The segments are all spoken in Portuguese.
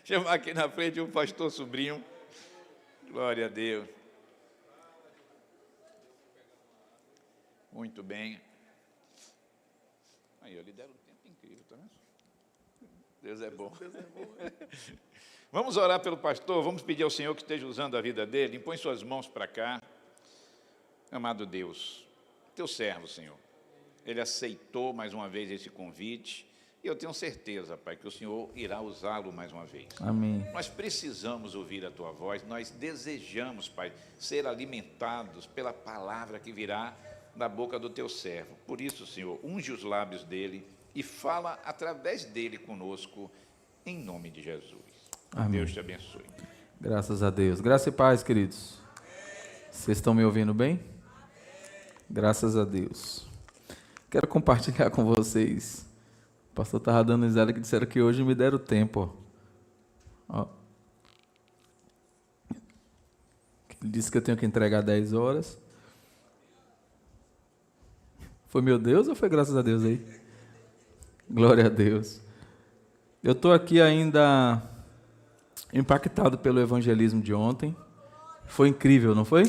Chamar aqui na frente o pastor sobrinho. Glória a Deus. Muito bem. Aí, eu lidero um tempo incrível, tá vendo? Deus é bom. Vamos orar pelo pastor, vamos pedir ao Senhor que esteja usando a vida dele. Impõe suas mãos para cá. Amado Deus, teu servo, Senhor, ele aceitou mais uma vez esse convite, e eu tenho certeza, Pai, que o Senhor irá usá-lo mais uma vez. Amém. Nós precisamos ouvir a Tua voz, nós desejamos, Pai, ser alimentados pela palavra que virá da boca do Teu servo. Por isso, Senhor, unge os lábios dele e fala através dele conosco, em nome de Jesus. Amém. Deus te abençoe. Graças a Deus. Graça e paz, queridos. Vocês estão me ouvindo bem? Graças a Deus. Quero compartilhar com vocês. O pastor estava dando risada que disseram que hoje me deram tempo. Ó. Ele disse que eu tenho que entregar 10 horas. Foi meu Deus ou foi graças a Deus aí? Glória a Deus. Eu estou aqui ainda impactado pelo evangelismo de ontem. Foi incrível, não foi?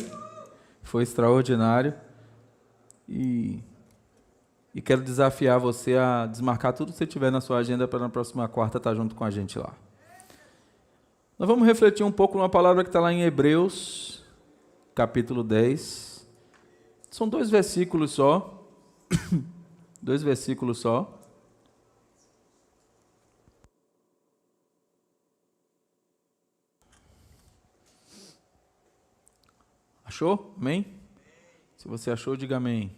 Foi extraordinário. E quero desafiar você a desmarcar tudo que você tiver na sua agenda para na próxima quarta estar junto com a gente lá. Nós vamos refletir um pouco numa palavra que está lá em Hebreus, capítulo 10. São 2 versículos só. 2 versículos só. Achou? Amém? Se você achou, diga amém.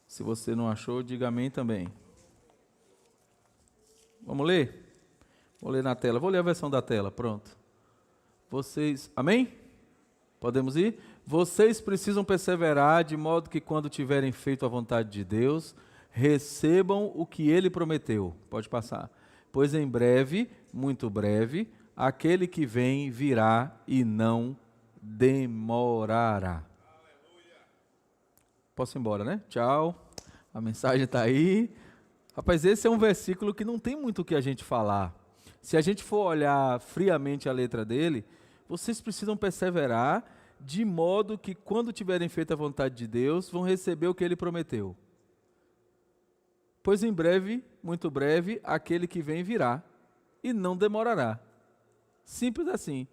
Se você não achou, diga amém também. Vamos ler? Vou ler na tela. Vou ler a versão da tela. Pronto. Vocês... Amém? Podemos ir? Vocês precisam perseverar de modo que quando tiverem feito a vontade de Deus, recebam o que Ele prometeu. Pode passar. Pois em breve, muito breve, aquele que vem virá e não demorará. Posso ir embora, né? Tchau. A mensagem está aí. Rapaz, esse é um versículo que não tem muito o que a gente falar. Se a gente for olhar friamente a letra dele, vocês precisam perseverar de modo que quando tiverem feito a vontade de Deus, vão receber o que Ele prometeu. Pois em breve, muito breve, aquele que vem virá e não demorará. Simples assim.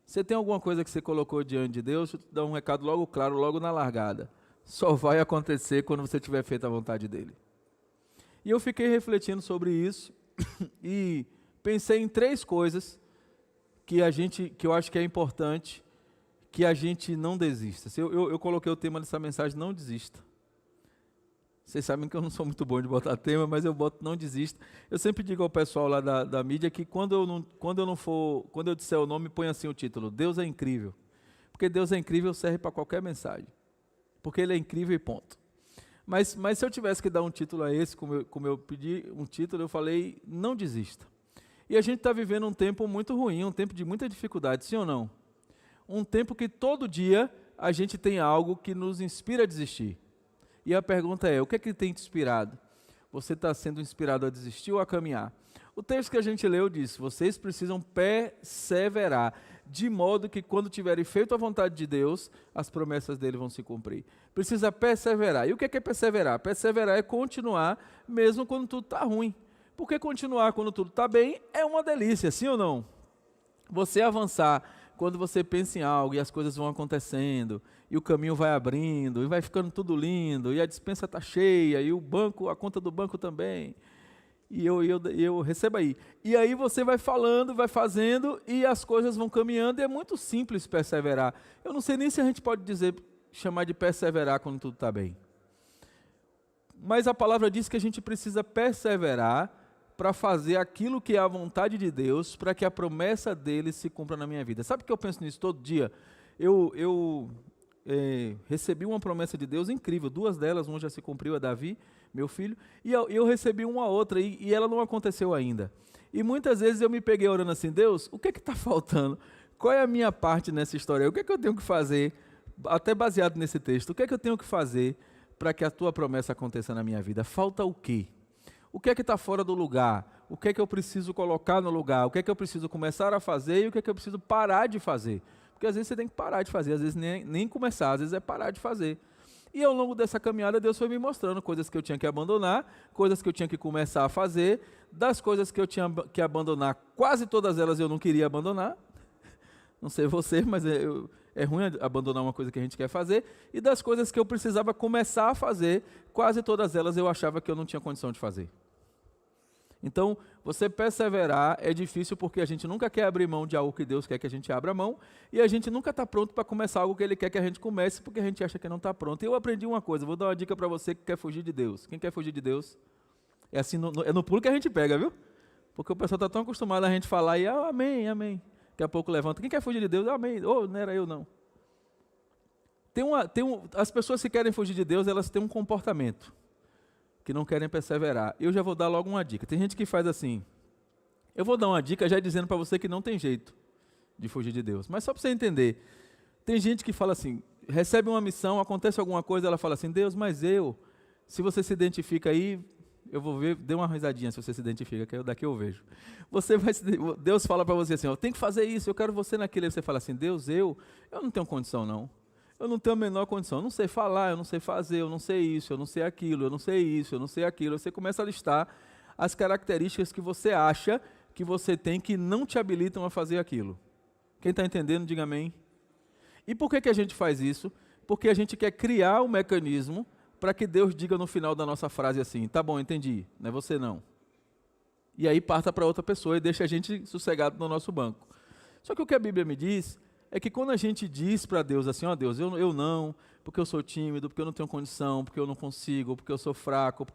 Você tem alguma coisa que você colocou diante de Deus, deixa eu te dar um recado logo claro, logo na largada. Só vai acontecer quando você tiver feito a vontade dele. E eu fiquei refletindo sobre isso e pensei em 3 coisas que eu acho que é importante que a gente não desista. Eu coloquei o tema dessa mensagem, não desista. Vocês sabem que eu não sou muito bom de botar tema, mas eu boto não desista. Eu sempre digo ao pessoal lá da mídia que quando eu disser o nome, põe assim o título, Deus é incrível. Porque Deus é incrível serve para qualquer mensagem. Porque Ele é incrível e ponto. Mas se eu tivesse que dar um título a esse, como eu pedi um título, eu falei, não desista. E a gente está vivendo um tempo muito ruim, um tempo de muita dificuldade, sim ou não? Um tempo que todo dia a gente tem algo que nos inspira a desistir. E a pergunta é, o que é que tem te inspirado? Você está sendo inspirado a desistir ou a caminhar? O texto que a gente leu diz, vocês precisam perseverar, de modo que quando tiverem feito a vontade de Deus, as promessas dele vão se cumprir. Precisa perseverar. E o que é perseverar? Perseverar é continuar mesmo quando tudo está ruim. Porque continuar quando tudo está bem é uma delícia, sim ou não? Você avançar quando você pensa em algo e as coisas vão acontecendo, e o caminho vai abrindo, e vai ficando tudo lindo, e a despensa está cheia, e a conta do banco também. E eu recebo aí. E aí você vai falando, vai fazendo, e as coisas vão caminhando, e é muito simples perseverar. Eu não sei nem se a gente pode chamar de perseverar quando tudo está bem. Mas a palavra diz que a gente precisa perseverar para fazer aquilo que é a vontade de Deus, para que a promessa dele se cumpra na minha vida. Sabe que eu penso nisso todo dia? Eu recebi uma promessa de Deus incrível, 2 delas, uma já se cumpriu, a Davi, meu filho, e eu recebi uma outra, e ela não aconteceu ainda. E muitas vezes eu me peguei orando assim, Deus, o que está faltando? Qual é a minha parte nessa história? O que é que eu tenho que fazer, até baseado nesse texto, o que é que eu tenho que fazer para que a tua promessa aconteça na minha vida? Falta o quê? O que é que está fora do lugar? O que é que eu preciso colocar no lugar? O que é que eu preciso começar a fazer e o que é que eu preciso parar de fazer? Porque às vezes você tem que parar de fazer, às vezes nem começar, às vezes é parar de fazer. E ao longo dessa caminhada, Deus foi me mostrando coisas que eu tinha que abandonar, coisas que eu tinha que começar a fazer. Das coisas que eu tinha que abandonar, quase todas elas eu não queria abandonar. Não sei você, mas é ruim abandonar uma coisa que a gente quer fazer. E das coisas que eu precisava começar a fazer, quase todas elas eu achava que eu não tinha condição de fazer. Então, você perseverar é difícil porque a gente nunca quer abrir mão de algo que Deus quer que a gente abra mão, e a gente nunca está pronto para começar algo que Ele quer que a gente comece, porque a gente acha que não está pronto. E eu aprendi uma coisa, vou dar uma dica para você que quer fugir de Deus. Quem quer fugir de Deus? É assim, é no pulo que a gente pega, viu? Porque o pessoal está tão acostumado a gente falar e amém, amém. Daqui a pouco levanta. Quem quer fugir de Deus? Amém. Oh, não era eu, não. As pessoas que querem fugir de Deus, elas têm um comportamento que não querem perseverar. Eu já vou dar logo uma dica. Tem gente que faz assim. Eu vou dar uma dica já dizendo para você que não tem jeito de fugir de Deus. Mas só para você entender. Tem gente que fala assim, recebe uma missão, acontece alguma coisa, ela fala assim, Deus, mas se você se identifica aí, eu vou ver, dê uma risadinha se você se identifica, que daqui eu vejo. Deus fala para você assim, tem que fazer isso, eu quero você naquilo. Aí você fala assim, Deus, eu não tenho condição não. Eu não tenho a menor condição, eu não sei falar, eu não sei fazer, eu não sei isso, eu não sei aquilo, eu não sei isso, eu não sei aquilo. Você começa a listar as características que você acha que você tem que não te habilitam a fazer aquilo. Quem está entendendo, diga amém. E por que a gente faz isso? Porque a gente quer criar um mecanismo para que Deus diga no final da nossa frase assim, tá bom, entendi, não é você não. E aí parta para outra pessoa e deixa a gente sossegado no nosso banco. Só que o que a Bíblia me diz é que quando a gente diz para Deus assim, ó Deus, eu não, porque eu sou tímido, porque eu não tenho condição, porque eu não consigo, porque eu sou fraco,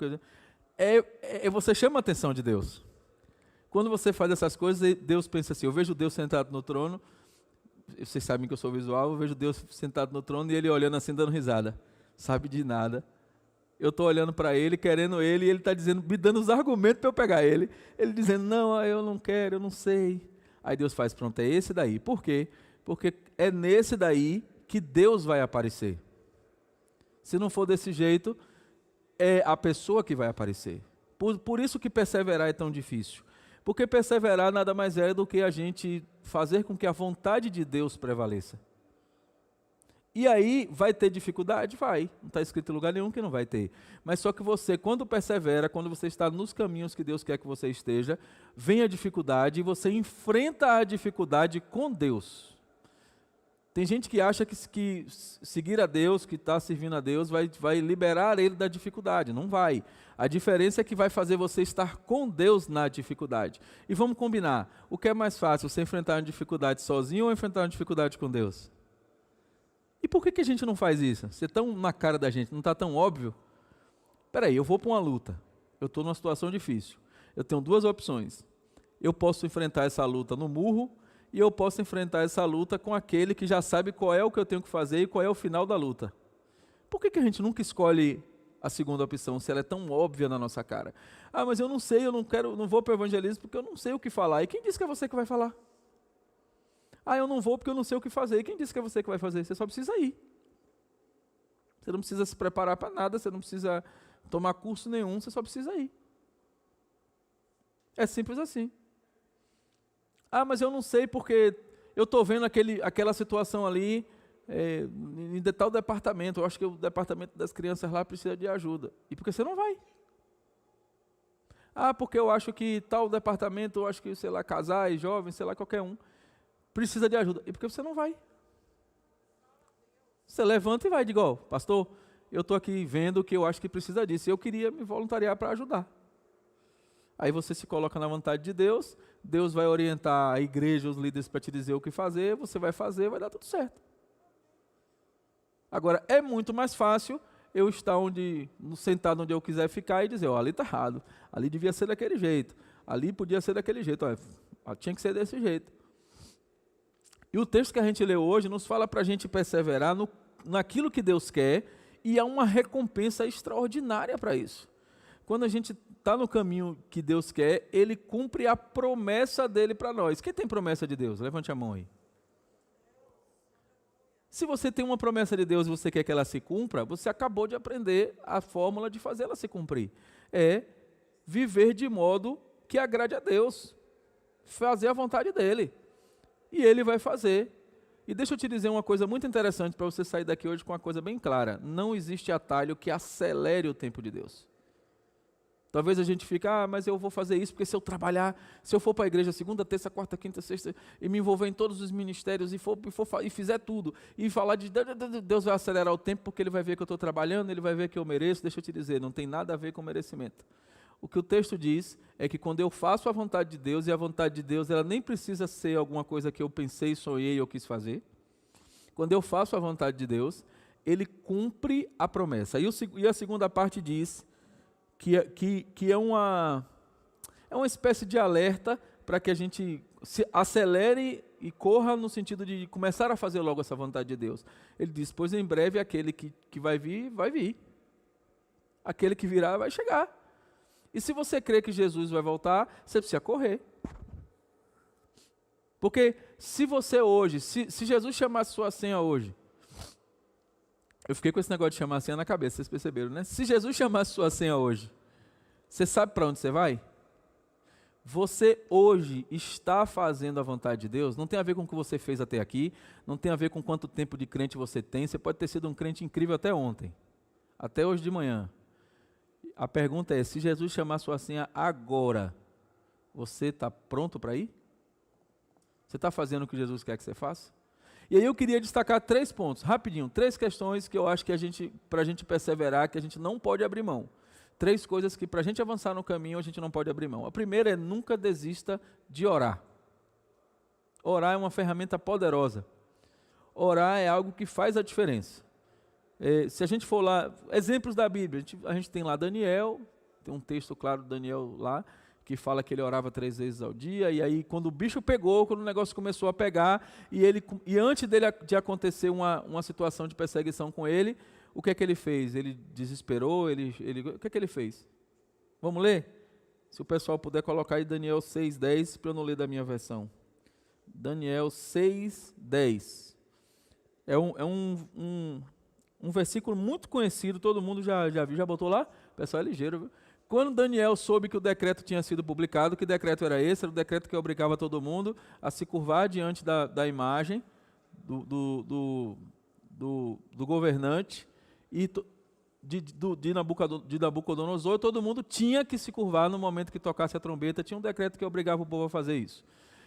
você chama a atenção de Deus. Quando você faz essas coisas, Deus pensa assim, eu vejo Deus sentado no trono, vocês sabem que eu sou visual, eu vejo Deus sentado no trono e Ele olhando assim, dando risada, sabe de nada. Eu estou olhando para Ele, querendo Ele, e Ele está dizendo, me dando os argumentos para eu pegar Ele. Ele dizendo, não, eu não quero, eu não sei. Aí Deus faz, pronto, é esse daí. Por quê? Porque é nesse daí que Deus vai aparecer. Se não for desse jeito, é a pessoa que vai aparecer. Por isso que perseverar é tão difícil. Porque perseverar nada mais é do que a gente fazer com que a vontade de Deus prevaleça. E aí, vai ter dificuldade? Vai. Não está escrito em lugar nenhum que não vai ter. Mas só que você, quando persevera, quando você está nos caminhos que Deus quer que você esteja, vem a dificuldade e você enfrenta a dificuldade com Deus. Tem gente que acha que seguir a Deus, que está servindo a Deus, vai liberar ele da dificuldade. Não vai. A diferença é que vai fazer você estar com Deus na dificuldade. E vamos combinar. O que é mais fácil, você enfrentar uma dificuldade sozinho ou enfrentar uma dificuldade com Deus? E por que a gente não faz isso? Você tão na cara da gente, não está tão óbvio? Espera aí, eu vou para uma luta. Eu estou numa situação difícil. Eu tenho duas opções. Eu posso enfrentar essa luta no murro, e eu posso enfrentar essa luta com aquele que já sabe qual é o que eu tenho que fazer e qual é o final da luta. Por que a gente nunca escolhe a segunda opção, se ela é tão óbvia na nossa cara? Ah, mas eu não sei, eu não vou para o evangelismo porque eu não sei o que falar. E quem disse que é você que vai falar? Ah, eu não vou porque eu não sei o que fazer. E quem disse que é você que vai fazer? Você só precisa ir. Você não precisa se preparar para nada, você não precisa tomar curso nenhum, você só precisa ir. É simples assim. Ah, mas eu não sei porque eu estou vendo aquela situação ali em tal departamento. Eu acho que o departamento das crianças lá precisa de ajuda. E por que você não vai? Ah, porque eu acho que tal departamento, eu acho que, sei lá, casais, jovens, sei lá, qualquer um, precisa de ajuda. E por que você não vai? Você levanta e vai, diga, ó, pastor, eu estou aqui vendo que eu acho que precisa disso. Eu queria me voluntariar para ajudar. Aí você se coloca na vontade de Deus, Deus vai orientar a igreja, os líderes para te dizer o que fazer, você vai fazer, vai dar tudo certo. Agora, é muito mais fácil eu estar sentado onde eu quiser ficar e dizer, ó, ali está errado, ali devia ser daquele jeito, ali podia ser daquele jeito, ó, tinha que ser desse jeito. E o texto que a gente leu hoje nos fala para a gente perseverar naquilo que Deus quer, e há uma recompensa extraordinária para isso. Quando a gente está no caminho que Deus quer, Ele cumpre a promessa dEle para nós. Quem tem promessa de Deus? Levante a mão aí. Se você tem uma promessa de Deus e você quer que ela se cumpra, você acabou de aprender a fórmula de fazer ela se cumprir. É viver de modo que agrade a Deus, fazer a vontade dele. E ele vai fazer. E deixa eu te dizer uma coisa muito interessante para você sair daqui hoje com uma coisa bem clara. Não existe atalho que acelere o tempo de Deus. Talvez a gente fique, mas eu vou fazer isso porque se eu trabalhar, se eu for para a igreja segunda, terça, quarta, quinta, sexta, e me envolver em todos os ministérios e fizer tudo, e falar de Deus vai acelerar o tempo porque ele vai ver que eu estou trabalhando, ele vai ver que eu mereço. Deixa eu te dizer, não tem nada a ver com merecimento. O que o texto diz é que quando eu faço a vontade de Deus, e a vontade de Deus ela nem precisa ser alguma coisa que eu pensei, sonhei ou quis fazer. Quando eu faço a vontade de Deus, ele cumpre a promessa. E a segunda parte diz que é uma espécie de alerta para que a gente se acelere e corra no sentido de começar a fazer logo essa vontade de Deus. Ele diz, pois em breve aquele que vai vir, vai vir. Aquele que virá vai chegar. E se você crê que Jesus vai voltar, você precisa correr. Porque se você hoje, se Jesus chamasse sua senha hoje, eu fiquei com esse negócio de chamar a senha na cabeça, vocês perceberam, né? Se Jesus chamasse sua senha hoje, você sabe para onde você vai? Você hoje está fazendo a vontade de Deus, não tem a ver com o que você fez até aqui, não tem a ver com quanto tempo de crente você tem, você pode ter sido um crente incrível até ontem, até hoje de manhã. A pergunta é, se Jesus chamar sua senha agora, você está pronto para ir? Você está fazendo o que Jesus quer que você faça? E aí eu queria destacar 3 pontos, rapidinho, 3 questões que eu acho que para a gente perseverar, que a gente não pode abrir mão. 3 coisas que para a gente avançar no caminho a gente não pode abrir mão. A primeira é nunca desista de orar. Orar é uma ferramenta poderosa. Orar é algo que faz a diferença. Se a gente for lá, exemplos da Bíblia, a gente tem lá Daniel, tem um texto claro de Daniel lá, que fala que ele orava 3 vezes ao dia, e aí quando o bicho pegou, quando o negócio começou a pegar, e antes de acontecer uma situação de perseguição com ele, o que é que ele fez? Ele desesperou, o que é que ele fez? Vamos ler? Se o pessoal puder colocar aí Daniel 6:10, para eu não ler da minha versão. Daniel 6:10. É um versículo muito conhecido, todo mundo já viu, já botou lá? O pessoal é ligeiro, viu? Quando Daniel soube que o decreto tinha sido publicado, que decreto era esse? Era o decreto que obrigava todo mundo a se curvar diante da imagem do governante e de Nabucodonosor. Todo mundo tinha que se curvar no momento que tocasse a trombeta, tinha um decreto que obrigava o povo a fazer isso.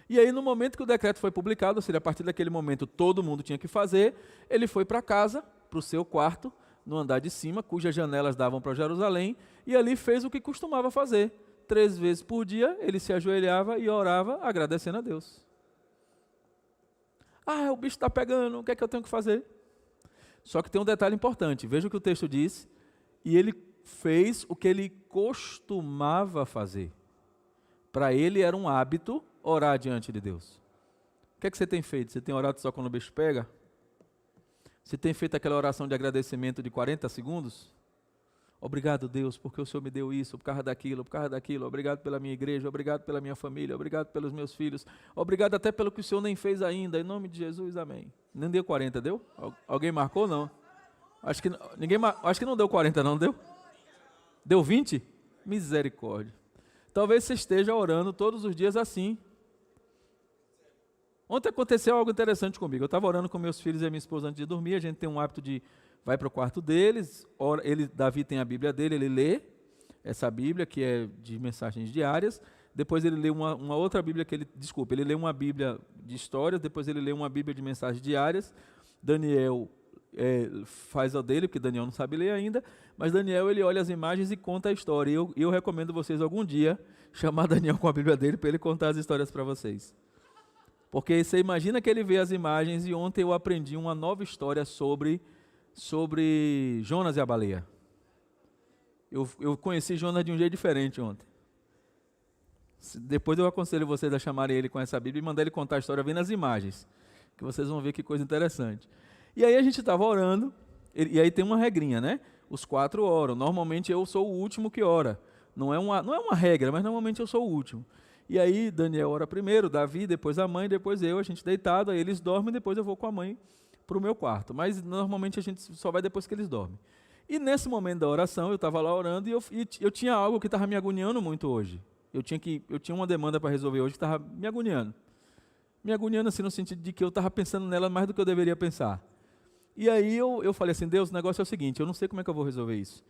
E aí no momento que o decreto foi publicado, ou seja, a partir daquele momento todo mundo tinha que fazer, ele foi para casa, para o seu quarto, no andar de cima, cujas janelas davam para Jerusalém, e ali fez o que costumava fazer. 3 vezes por dia, ele se ajoelhava e orava, agradecendo a Deus. O bicho está pegando, o que é que eu tenho que fazer? Só que tem um detalhe importante, veja o que o texto diz, e ele fez o que ele costumava fazer. Para ele era um hábito orar diante de Deus. O que é que você tem feito? Você tem orado só quando o bicho pega? Você tem feito aquela oração de agradecimento de 40 segundos? Obrigado, Deus, porque o Senhor me deu isso, por causa daquilo, obrigado pela minha igreja, obrigado pela minha família, obrigado pelos meus filhos, obrigado até pelo que o Senhor nem fez ainda, em nome de Jesus, amém. Nem deu 40, deu? Alguém marcou, não? Acho que não deu 40, não deu? Deu 20? Misericórdia. Talvez você esteja orando todos os dias assim. Ontem aconteceu algo interessante comigo. Eu estava orando com meus filhos e a minha esposa antes de dormir. A gente tem um hábito de vai para o quarto deles. Davi tem a Bíblia dele, ele lê essa Bíblia que é de mensagens diárias. Depois ele lê uma outra Bíblia ele lê uma Bíblia de histórias. Depois ele lê uma Bíblia de mensagens diárias. Daniel faz a dele, porque Daniel não sabe ler ainda. Mas Daniel ele olha as imagens e conta a história. E eu recomendo vocês algum dia chamar Daniel com a Bíblia dele para ele contar as histórias para vocês. Porque você imagina que ele vê as imagens, e ontem eu aprendi uma nova história sobre Jonas e a baleia. Eu conheci Jonas de um jeito diferente ontem. Depois eu aconselho vocês a chamarem ele com essa Bíblia e mandar ele contar a história vendo as imagens, que vocês vão ver que coisa interessante. E aí a gente estava orando, e aí tem uma regrinha, né? Os 4 oram. Normalmente eu sou o último que ora. Não é uma regra, mas normalmente eu sou o último. E aí Daniel ora primeiro, Davi, depois a mãe, depois eu, a gente deitado, aí eles dormem, depois eu vou com a mãe para o meu quarto. Mas normalmente a gente só vai depois que eles dormem. E nesse momento da oração, eu estava lá orando e eu tinha algo que estava me agoniando muito hoje. Eu tinha uma demanda para resolver hoje que estava me agoniando. Me agoniando assim no sentido de que eu estava pensando nela mais do que eu deveria pensar. E aí eu falei assim, Deus, o negócio é o seguinte, eu não sei como é que eu vou resolver isso.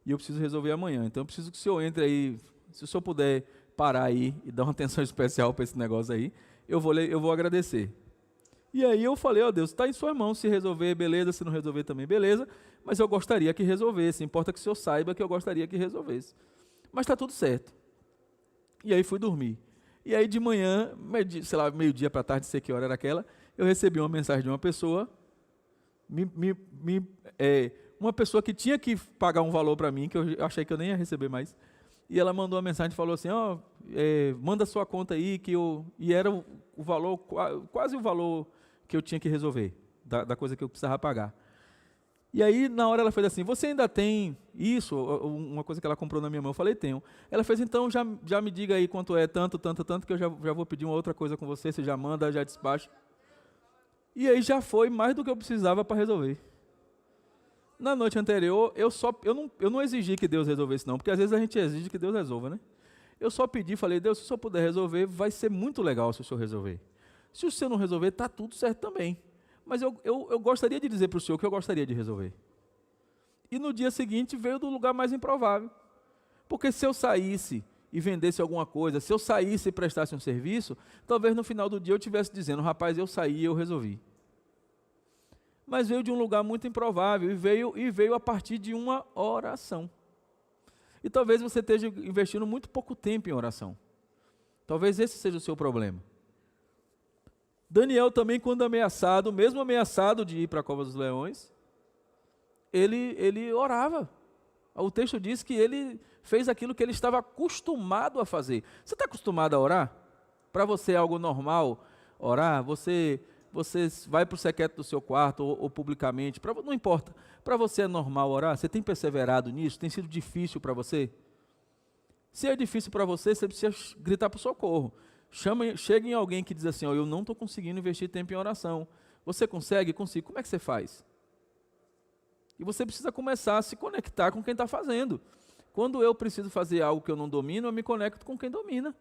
E eu preciso resolver amanhã. Então eu preciso que o senhor entre aí, se o senhor puder parar aí e dar uma atenção especial para esse negócio aí, eu vou agradecer. E aí eu falei, ó Deus, está em sua mão, se resolver, beleza, se não resolver também, beleza, mas eu gostaria que resolvesse, importa que o senhor saiba que eu gostaria que resolvesse. Mas está tudo certo. E aí fui dormir. E aí de manhã, sei lá, meio-dia para tarde, sei que hora era aquela, eu recebi uma mensagem de uma pessoa, uma pessoa que tinha que pagar um valor para mim, que eu achei que eu nem ia receber mais, e ela mandou uma mensagem e falou assim, manda sua conta aí, e era o valor, quase o valor que eu tinha que resolver, da coisa que eu precisava pagar. E aí, na hora ela fez assim, você ainda tem isso, uma coisa que ela comprou na minha mão? Eu falei, tenho. Ela fez, então, já me diga aí quanto é, tanto, que eu já vou pedir uma outra coisa com você, você já manda, já despacha. E aí já foi mais do que eu precisava para resolver. Na noite anterior, eu não exigi que Deus resolvesse não, porque às vezes a gente exige que Deus resolva, né? Eu só pedi, falei, Deus, se o senhor puder resolver, vai ser muito legal se o senhor resolver. Se o senhor não resolver, está tudo certo também. Mas eu gostaria de dizer para o senhor que eu gostaria de resolver. E no dia seguinte veio do lugar mais improvável. Porque se eu saísse e vendesse alguma coisa, se eu saísse e prestasse um serviço, talvez no final do dia eu estivesse dizendo, rapaz, eu saí e eu resolvi. Mas veio de um lugar muito improvável e veio a partir de uma oração. E talvez você esteja investindo muito pouco tempo em oração. Talvez esse seja o seu problema. Daniel também, quando ameaçado, mesmo ameaçado de ir para a cova dos leões, ele orava. O texto diz que ele fez aquilo que ele estava acostumado a fazer. Você está acostumado a orar? Para você é algo normal orar? Você vai para o secreto do seu quarto ou publicamente, não importa. Para você é normal orar? Você tem perseverado nisso? Tem sido difícil para você? Se é difícil para você, você precisa gritar para o socorro. Chega em alguém que diz assim, eu não estou conseguindo investir tempo em oração. Você consegue? Consigo. Como é que você faz? E você precisa começar a se conectar com quem está fazendo. Quando eu preciso fazer algo que eu não domino, eu me conecto com quem domina.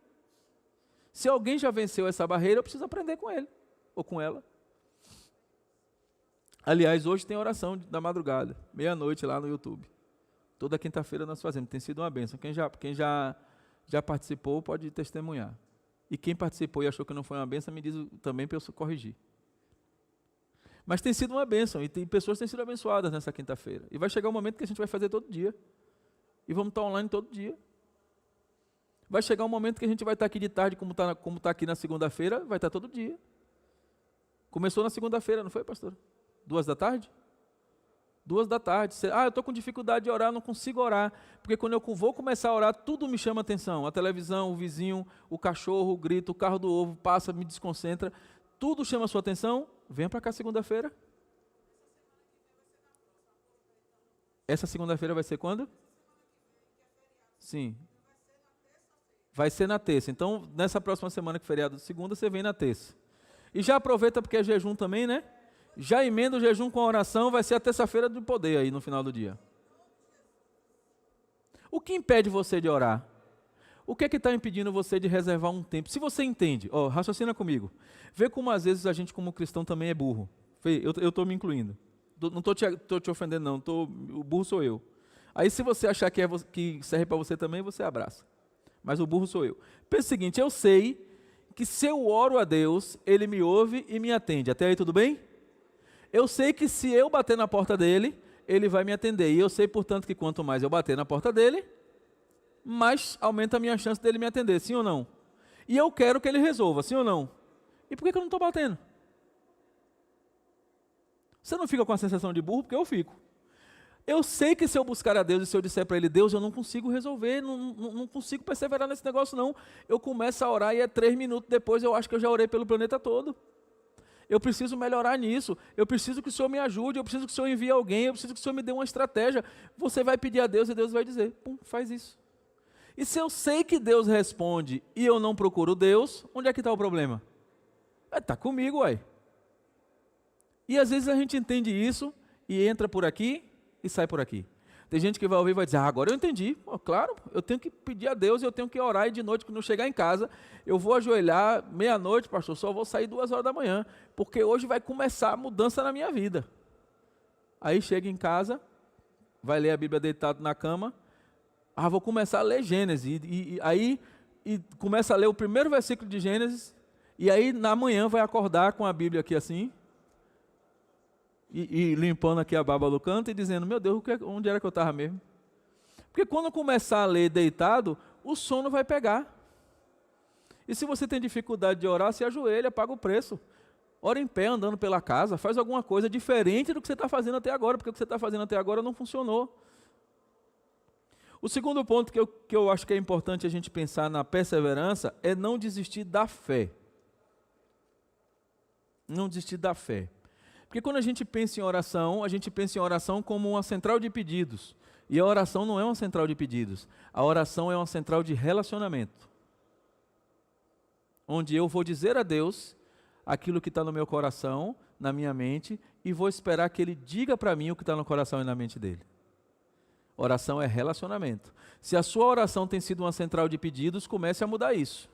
Se alguém já venceu essa barreira, eu preciso aprender com ele ou com ela. Aliás, hoje tem oração da madrugada, meia-noite lá no YouTube. Toda quinta-feira nós fazemos, tem sido uma bênção. Quem já participou pode testemunhar. E quem participou e achou que não foi uma bênção, me diz também para eu corrigir. Mas tem sido uma bênção, e pessoas têm sido abençoadas nessa quinta-feira. E vai chegar um momento que a gente vai fazer todo dia. E vamos estar online todo dia. Vai chegar um momento que a gente vai estar aqui de tarde, como está aqui na segunda-feira, vai estar todo dia. Começou na segunda-feira, não foi, pastor? 14h? 14h. Eu estou com dificuldade de orar, não consigo orar, porque quando eu vou começar a orar, tudo me chama atenção. A televisão, o vizinho, o cachorro, o grito, o carro do ovo, passa, me desconcentra. Tudo chama a sua atenção. Venha para cá segunda-feira. Essa segunda-feira vai ser quando? Sim. Vai ser na terça. Então, nessa próxima semana, que é feriado de segunda, você vem na terça. E já aproveita porque é jejum também, né? Já emenda o jejum com a oração, vai ser a terça-feira do poder aí no final do dia. O que impede você de orar? O que é que está impedindo você de reservar um tempo? Se você entende, raciocina comigo. Vê como às vezes a gente como cristão também é burro. Eu estou me incluindo. Não estou te ofendendo não, o burro sou eu. Aí se você achar que serve para você também, você abraça. Mas o burro sou eu. Pensa o seguinte, eu sei que se eu oro a Deus, Ele me ouve e me atende. Até aí tudo bem? Eu sei que se eu bater na porta dele, Ele vai me atender. E eu sei, portanto, que quanto mais eu bater na porta dele, mais aumenta a minha chance dele me atender, sim ou não? E eu quero que ele resolva, sim ou não? E por que eu não estou batendo? Você não fica com a sensação de burro? Porque eu fico. Eu sei que se eu buscar a Deus e se eu disser para Ele, Deus, eu não consigo resolver, não consigo perseverar nesse negócio não. Eu começo a orar e 3 minutos depois eu acho que eu já orei pelo planeta todo. Eu preciso melhorar nisso, eu preciso que o Senhor me ajude, eu preciso que o Senhor envie alguém, eu preciso que o Senhor me dê uma estratégia. Você vai pedir a Deus e Deus vai dizer, faz isso. E se eu sei que Deus responde e eu não procuro Deus, onde é que está o problema? Está comigo, uai. E às vezes a gente entende isso e entra por aqui e sai por aqui. Tem gente que vai ouvir e vai dizer, agora eu entendi. Pô, claro, eu tenho que pedir a Deus, eu tenho que orar, e de noite, quando eu chegar em casa, eu vou ajoelhar meia-noite, pastor, só vou sair 2 horas da manhã, porque hoje vai começar a mudança na minha vida. Aí chega em casa, vai ler a Bíblia deitado na cama, vou começar a ler Gênesis, aí começa a ler o primeiro versículo de Gênesis, e aí na manhã vai acordar com a Bíblia aqui assim, e limpando aqui a baba do canto e dizendo, meu Deus, onde era que eu estava mesmo? Porque quando começar a ler deitado, o sono vai pegar. E se você tem dificuldade de orar, se ajoelha, paga o preço. Ora em pé, andando pela casa, faz alguma coisa diferente do que você está fazendo até agora, porque o que você está fazendo até agora não funcionou. O segundo ponto que eu acho que é importante a gente pensar na perseverança é não desistir da fé. Não desistir da fé. Porque quando a gente pensa em oração como uma central de pedidos. E a oração não é uma central de pedidos. A oração é uma central de relacionamento. Onde eu vou dizer a Deus aquilo que está no meu coração, na minha mente, e vou esperar que Ele diga para mim o que está no coração e na mente dele. Oração é relacionamento. Se a sua oração tem sido uma central de pedidos, comece a mudar isso.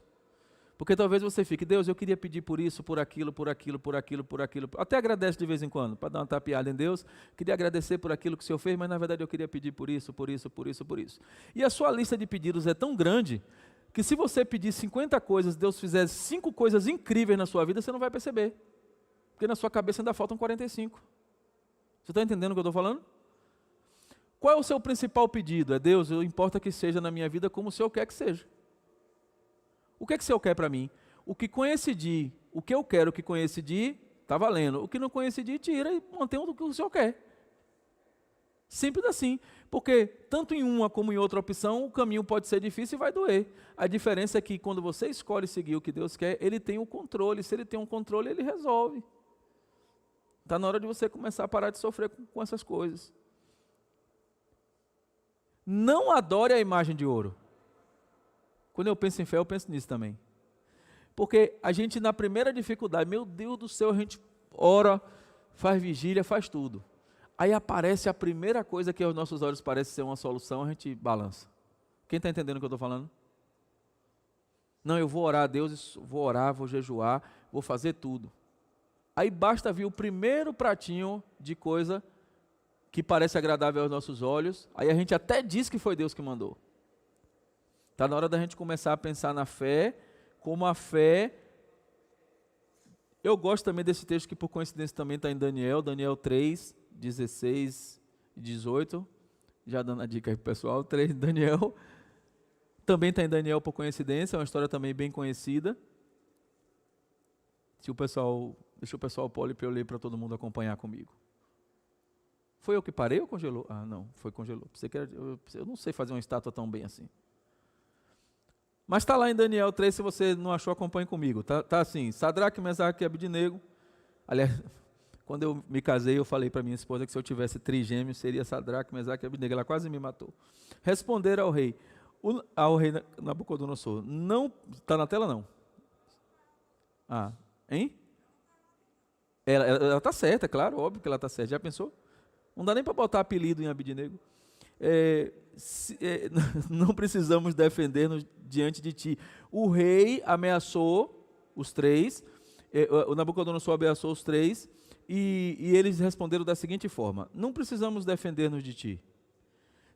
Porque talvez você fique, Deus, eu queria pedir por isso, por aquilo, por aquilo, por aquilo, por aquilo. Até agradece de vez em quando, para dar uma tapeada em Deus. Queria agradecer por aquilo que o Senhor fez, mas na verdade eu queria pedir por isso, por isso, por isso, por isso. E a sua lista de pedidos é tão grande, que se você pedir 50 coisas, Deus fizer 5 coisas incríveis na sua vida, você não vai perceber. Porque na sua cabeça ainda faltam 45. Você está entendendo o que eu estou falando? Qual é o seu principal pedido? É Deus, importa que seja na minha vida como o Senhor quer que seja. O que é que o Senhor quer para mim? O que coincidir, o que eu quero que coincidir, está valendo. O que não coincidir, tira e mantém o que o Senhor quer. Simples assim. Porque tanto em uma como em outra opção, o caminho pode ser difícil e vai doer. A diferença é que quando você escolhe seguir o que Deus quer, Ele tem o controle. Se Ele tem um controle, Ele resolve. Está na hora de você começar a parar de sofrer com essas coisas. Não adore a imagem de ouro. Quando eu penso em fé, eu penso nisso também. Porque a gente, na primeira dificuldade, meu Deus do céu, a gente ora, faz vigília, faz tudo. Aí aparece a primeira coisa que aos nossos olhos parece ser uma solução, a gente balança. Quem está entendendo o que eu estou falando? Não, eu vou orar a Deus, vou orar, vou jejuar, vou fazer tudo. Aí basta vir o primeiro pratinho de coisa que parece agradável aos nossos olhos, aí a gente até diz que foi Deus que mandou. Está na hora da gente começar a pensar na fé, como a fé... Eu gosto também desse texto que por coincidência também está em Daniel 3, 16 e 18, já dando a dica aí para o pessoal, 3 Daniel, também está em Daniel por coincidência, é uma história também bem conhecida. Deixa o pessoal pole para eu ler para todo mundo acompanhar comigo. Foi eu que parei ou congelou? Ah, não, foi congelou. Eu não sei fazer uma estátua tão bem assim. Mas está lá em Daniel 3, se você não achou, acompanhe comigo. Tá assim, Sadraque, Mesaque e Abednego. Aliás, quando eu me casei, eu falei para minha esposa que se eu tivesse trigêmeos, seria Sadraque, Mesaque e Abednego. Ela quase me matou. Responderam ao rei Nabucodonosor. Não, está na tela não? Ah, hein? Ela está certa, claro, óbvio que ela está certa. Já pensou? Não dá nem para botar apelido em Abednego. Não precisamos defender-nos diante de ti. O rei ameaçou os 3, o Nabucodonosor ameaçou os 3, e eles responderam da seguinte forma: não precisamos defender-nos de ti.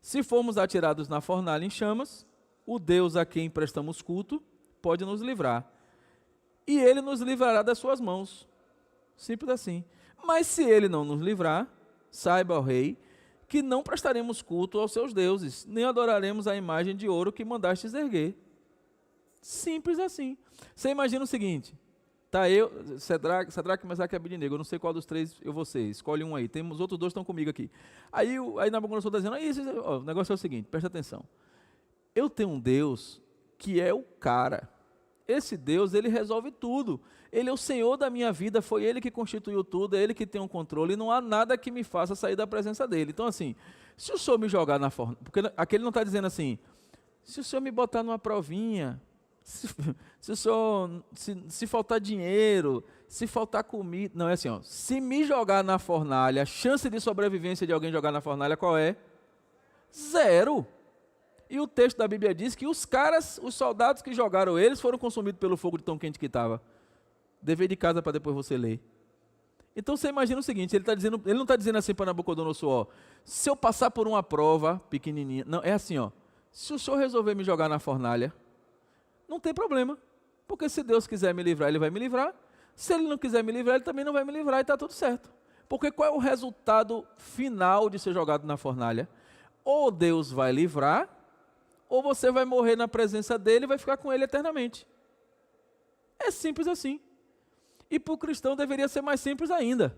Se formos atirados na fornalha em chamas, o Deus a quem prestamos culto pode nos livrar, e ele nos livrará das suas mãos. Simples assim. Mas se ele não nos livrar, saiba, ó rei, que não prestaremos culto aos seus deuses, nem adoraremos a imagem de ouro que mandastes erguer. Simples assim. Você imagina o seguinte, tá eu, Sadraque, Mesaque e Abednego, eu não sei qual dos 3 eu vou ser, escolhe um aí, os outros 2 estão comigo aqui. Aí Nabucodonosor está dizendo, o negócio é o seguinte, presta atenção, eu tenho um Deus que é o cara. Esse Deus, ele resolve tudo. Ele é o Senhor da minha vida, foi Ele que constituiu tudo, é Ele que tem um controle, e não há nada que me faça sair da presença dEle. Então assim, se o Senhor me jogar na fornalha, porque aqui ele não está dizendo assim, se o Senhor me botar numa provinha, se o Senhor, se faltar dinheiro, se faltar comida, não, é assim, ó, se me jogar na fornalha, a chance de sobrevivência de alguém jogar na fornalha qual é? Zero. E o texto da Bíblia diz que os soldados que jogaram eles foram consumidos pelo fogo de tão quente que estava. Dever de casa para depois você ler. Então você imagina o seguinte, ele não está dizendo assim para Nabucodonosor, ó, se eu passar por uma prova pequenininha, não, é assim, ó, se o senhor resolver me jogar na fornalha, não tem problema, porque se Deus quiser me livrar, ele vai me livrar, se ele não quiser me livrar, ele também não vai me livrar e está tudo certo. Porque qual é o resultado final de ser jogado na fornalha? Ou Deus vai livrar, ou você vai morrer na presença dele e vai ficar com ele eternamente. É simples assim. E para o cristão deveria ser mais simples ainda.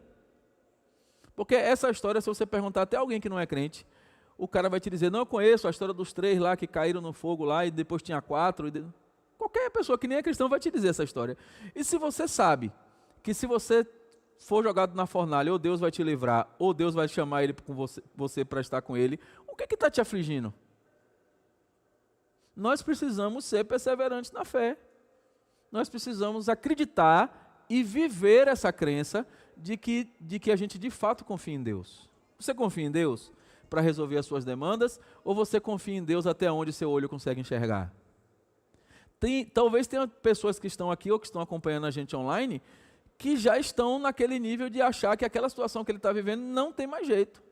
Porque essa história, se você perguntar até alguém que não é crente, o cara vai te dizer, não, eu conheço a história dos 3 lá que caíram no fogo lá e depois tinha 4. Qualquer pessoa que nem é cristão vai te dizer essa história. E se você sabe que se você for jogado na fornalha, ou Deus vai te livrar, ou Deus vai chamar ele com você para estar com ele, o que está te afligindo? Nós precisamos ser perseverantes na fé. Nós precisamos acreditar e viver essa crença de que a gente de fato confia em Deus. Você confia em Deus para resolver as suas demandas, ou você confia em Deus até onde seu olho consegue enxergar? Talvez tenha pessoas que estão aqui ou que estão acompanhando a gente online que já estão naquele nível de achar que aquela situação que ele está vivendo não tem mais jeito.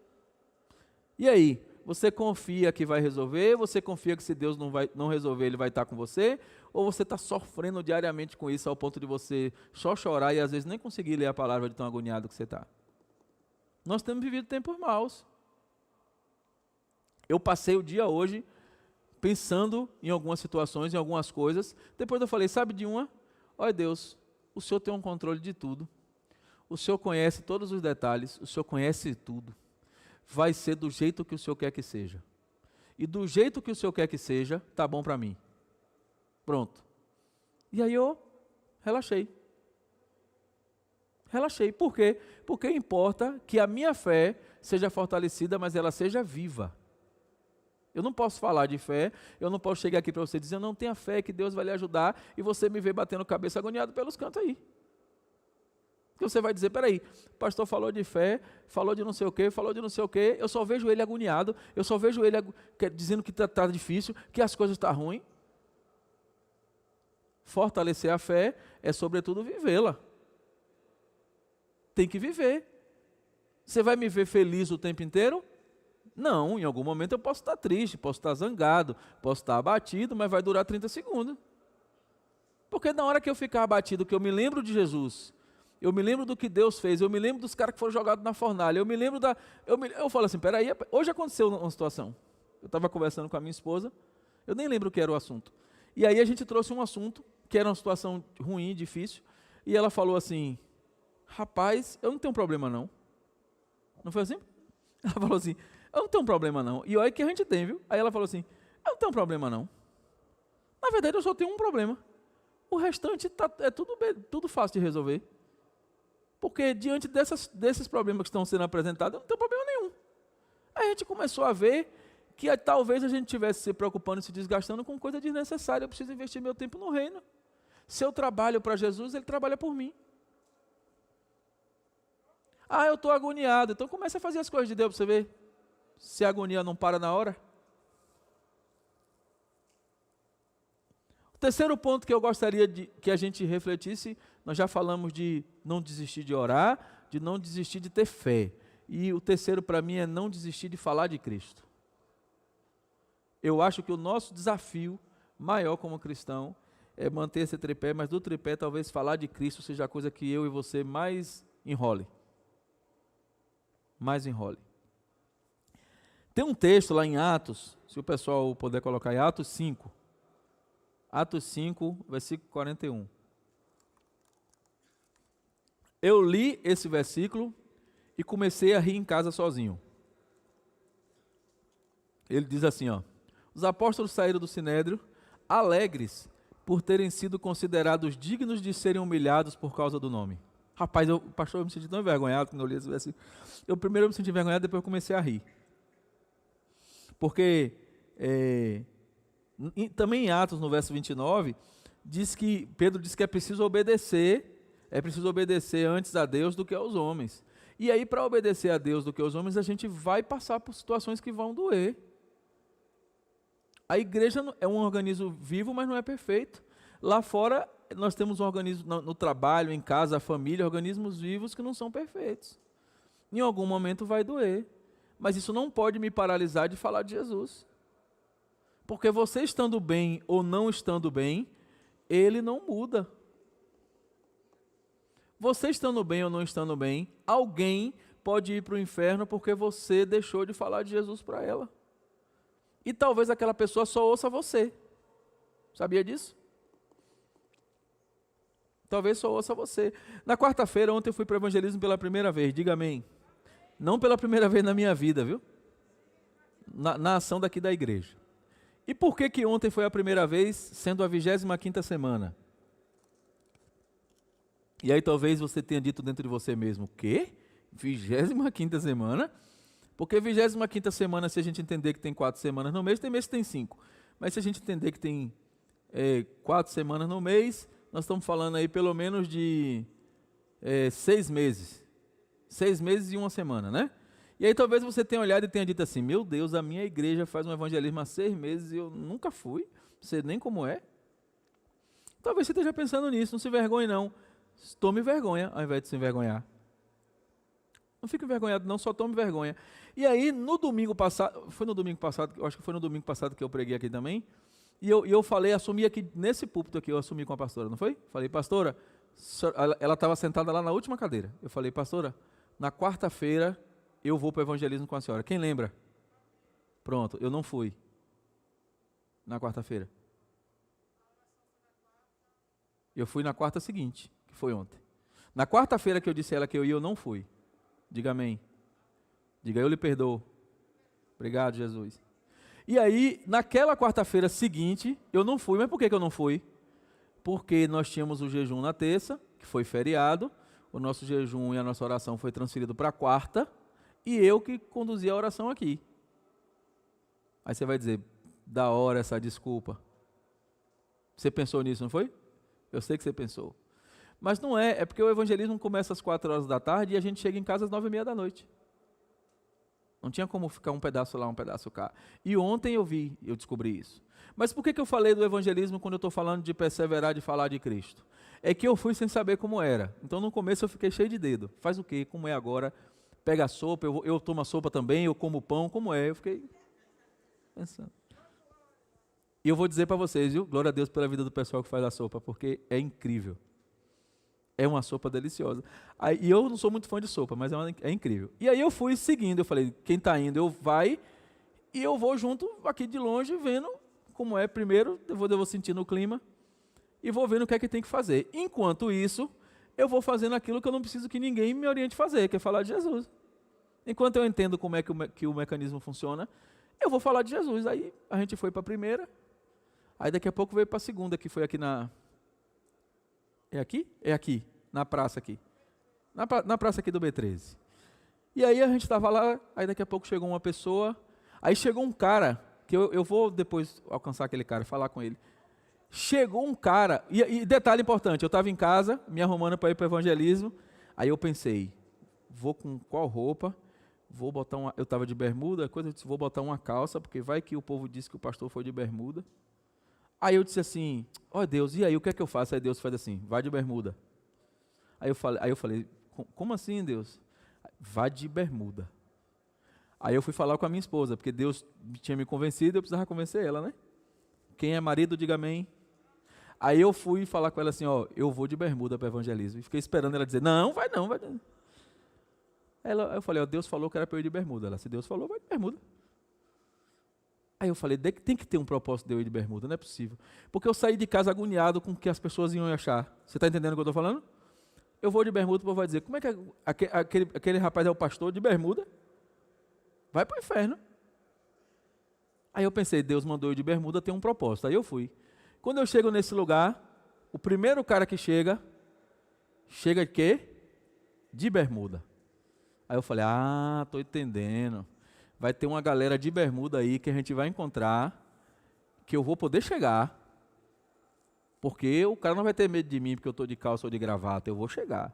E aí? Você confia que vai resolver? Você confia que se Deus não resolver, ele vai estar com você? Ou você está sofrendo diariamente com isso ao ponto de você só chorar e às vezes nem conseguir ler a palavra de tão agoniado que você está? Nós temos vivido tempos maus. Eu passei o dia hoje pensando em algumas situações, em algumas coisas. Depois eu falei, sabe de uma? Olha Deus, o Senhor tem um controle de tudo. O Senhor conhece todos os detalhes, o Senhor conhece tudo. Vai ser do jeito que o Senhor quer que seja. E do jeito que o Senhor quer que seja, tá bom para mim. Pronto. E aí eu relaxei. Relaxei. Por quê? Porque importa que a minha fé seja fortalecida, mas ela seja viva. Eu não posso falar de fé, eu não posso chegar aqui para você dizer, não tenha fé que Deus vai lhe ajudar, e você me ver batendo cabeça agoniado pelos cantos aí. Porque você vai dizer, peraí, o pastor falou de fé, falou de não sei o quê, falou de não sei o quê, eu só vejo ele agoniado, eu só vejo ele dizendo que está difícil, que as coisas estão ruins. Fortalecer a fé é, sobretudo, vivê-la. Tem que viver. Você vai me ver feliz o tempo inteiro? Não, em algum momento eu posso estar triste, posso estar zangado, posso estar abatido, mas vai durar 30 segundos. Porque na hora que eu ficar abatido, que eu me lembro de Jesus, eu me lembro do que Deus fez, eu me lembro dos caras que foram jogados na fornalha, eu falo assim, peraí, hoje aconteceu uma situação. Eu estava conversando com a minha esposa, eu nem lembro o que era o assunto. E aí a gente trouxe um assunto, que era uma situação ruim, difícil, e ela falou assim, rapaz, eu não tenho problema não. Não foi assim? Ela falou assim, eu não tenho problema não. E olha que a gente tem, viu? Aí ela falou assim, eu não tenho problema não. Na verdade eu só tenho um problema. O restante é tudo fácil de resolver. Porque diante desses problemas que estão sendo apresentados, não tem problema nenhum. Aí a gente começou a ver que talvez a gente estivesse se preocupando e se desgastando com coisa desnecessária. Eu preciso investir meu tempo no reino. Se eu trabalho para Jesus, Ele trabalha por mim. Ah, eu estou agoniado. Então comece a fazer as coisas de Deus para você ver se a agonia não para na hora. O terceiro ponto que eu gostaria que a gente refletisse, nós já falamos de não desistir de orar, de não desistir de ter fé. E o terceiro para mim é não desistir de falar de Cristo. Eu acho que o nosso desafio maior como cristão é manter esse tripé, mas do tripé talvez falar de Cristo seja a coisa que eu e você mais enrole. Mais enrole. Tem um texto lá em Atos, se o pessoal puder colocar em Atos 5. Atos 5, versículo 41. Eu li esse versículo e comecei a rir em casa sozinho. Ele diz assim, ó, os apóstolos saíram do sinédrio alegres por terem sido considerados dignos de serem humilhados por causa do nome. Rapaz, pastor, eu me senti tão envergonhado quando eu li esse versículo. Primeiro eu me senti envergonhado, depois eu comecei a rir. Porque também em Atos, no verso 29, Pedro diz que é preciso obedecer antes a Deus do que aos homens. E aí, para obedecer a Deus do que aos homens, a gente vai passar por situações que vão doer. A igreja é um organismo vivo, mas não é perfeito. Lá fora, nós temos um organismo no trabalho, em casa, a família, organismos vivos que não são perfeitos. Em algum momento vai doer. Mas isso não pode me paralisar de falar de Jesus. Porque você estando bem ou não estando bem, ele não muda. Você estando bem ou não estando bem, alguém pode ir para o inferno porque você deixou de falar de Jesus para ela. E talvez aquela pessoa só ouça você. Sabia disso? Talvez só ouça você. Na quarta-feira, ontem eu fui para o evangelismo pela primeira vez, diga amém. Não pela primeira vez na minha vida, viu? Na ação daqui da igreja. E por que ontem foi a primeira vez, sendo a 25ª semana? E aí talvez você tenha dito dentro de você mesmo, o quê? 25ª semana? Porque 25ª semana, se a gente entender que tem 4 semanas no mês, tem mês que tem 5. Mas se a gente entender que tem 4 semanas no mês, nós estamos falando aí pelo menos de 6 meses. 6 meses e 1 semana, né? E aí talvez você tenha olhado e tenha dito assim, meu Deus, a minha igreja faz um evangelismo há 6 meses e eu nunca fui, não sei nem como é. Talvez você esteja pensando nisso, não se envergonhe não. Tome vergonha ao invés de se envergonhar. Não fique envergonhado não, só tome vergonha. E aí, no domingo passado, eu acho que foi no domingo passado que eu preguei aqui também, e eu falei, assumi aqui, nesse púlpito aqui, eu assumi com a pastora, não foi? Falei, pastora, ela estava sentada lá na última cadeira. Eu falei, pastora, na quarta-feira eu vou para o evangelismo com a senhora. Quem lembra? Pronto, eu não fui na quarta-feira. Eu fui na quarta seguinte, que foi ontem. Na quarta-feira que eu disse a ela que eu ia, eu não fui. Diga amém. Diga, eu lhe perdoo. Obrigado, Jesus. E aí, naquela quarta-feira seguinte, eu não fui. Mas por que eu não fui? Porque nós tínhamos o jejum na terça, que foi feriado. O nosso jejum e a nossa oração foi transferido para a quarta. E eu que conduzi a oração aqui. Aí você vai dizer, da hora essa desculpa. Você pensou nisso, não foi? Eu sei que você pensou. Mas não é porque o evangelismo começa às 4 horas da tarde e a gente chega em casa às 9h30 da noite. Não tinha como ficar um pedaço lá, um pedaço cá. E ontem eu descobri isso. Mas por que eu falei do evangelismo quando eu estou falando de perseverar, de falar de Cristo? É que eu fui sem saber como era. Então no começo eu fiquei cheio de dedo. Faz o quê? Como é agora? Pega a sopa, eu tomo a sopa também, eu como pão, como é? Eu fiquei pensando. E eu vou dizer para vocês, viu? Glória a Deus pela vida do pessoal que faz a sopa, porque é incrível. É uma sopa deliciosa. E eu não sou muito fã de sopa, mas é incrível. E aí eu fui seguindo, eu falei, quem está indo, eu vai, e eu vou junto aqui de longe, vendo como é. Primeiro, eu vou sentindo o clima, e vou vendo o que é que tem que fazer. Enquanto isso, eu vou fazendo aquilo que eu não preciso que ninguém me oriente a fazer, que é falar de Jesus. Enquanto eu entendo como é que o mecanismo funciona, eu vou falar de Jesus. Aí a gente foi para a primeira, aí daqui a pouco veio para a segunda, que foi aqui na... É aqui? É aqui, na praça aqui. Na praça aqui do B13. E aí a gente estava lá, aí daqui a pouco chegou uma pessoa, aí chegou um cara, que eu vou depois alcançar aquele cara, falar com ele. Chegou um cara, e detalhe importante, eu estava em casa, me arrumando para ir para o evangelismo, aí eu pensei, vou com qual roupa? Vou botar eu estava de bermuda, eu disse, vou botar uma calça, porque vai que o povo disse que o pastor foi de bermuda. Aí eu disse assim, ó Deus, e aí o que é que eu faço? Aí Deus faz assim, vai de bermuda. Aí eu falei, como assim Deus? Vai de bermuda. Aí eu fui falar com a minha esposa, porque Deus tinha me convencido, eu precisava convencer ela, né? Quem é marido, diga amém. Aí eu fui falar com ela assim, ó, eu vou de bermuda para o evangelismo. E fiquei esperando ela dizer, não, vai não, vai não. Aí eu falei, ó, Deus falou que era para eu ir de bermuda. Ela, se Deus falou, vai de bermuda. Aí eu falei, tem que ter um propósito de eu ir de bermuda, não é possível. Porque eu saí de casa agoniado com o que as pessoas iam achar. Você está entendendo o que eu estou falando? Eu vou de bermuda, o povo vai dizer, como é que aquele rapaz é o pastor de bermuda? Vai para o inferno. Aí eu pensei, Deus mandou eu de bermuda, tem um propósito. Aí eu fui. Quando eu chego nesse lugar, o primeiro cara que chega de quê? De bermuda. Aí eu falei, estou entendendo. Vai ter uma galera de bermuda aí que a gente vai encontrar, que eu vou poder chegar, porque o cara não vai ter medo de mim, porque eu estou de calça ou de gravata, eu vou chegar.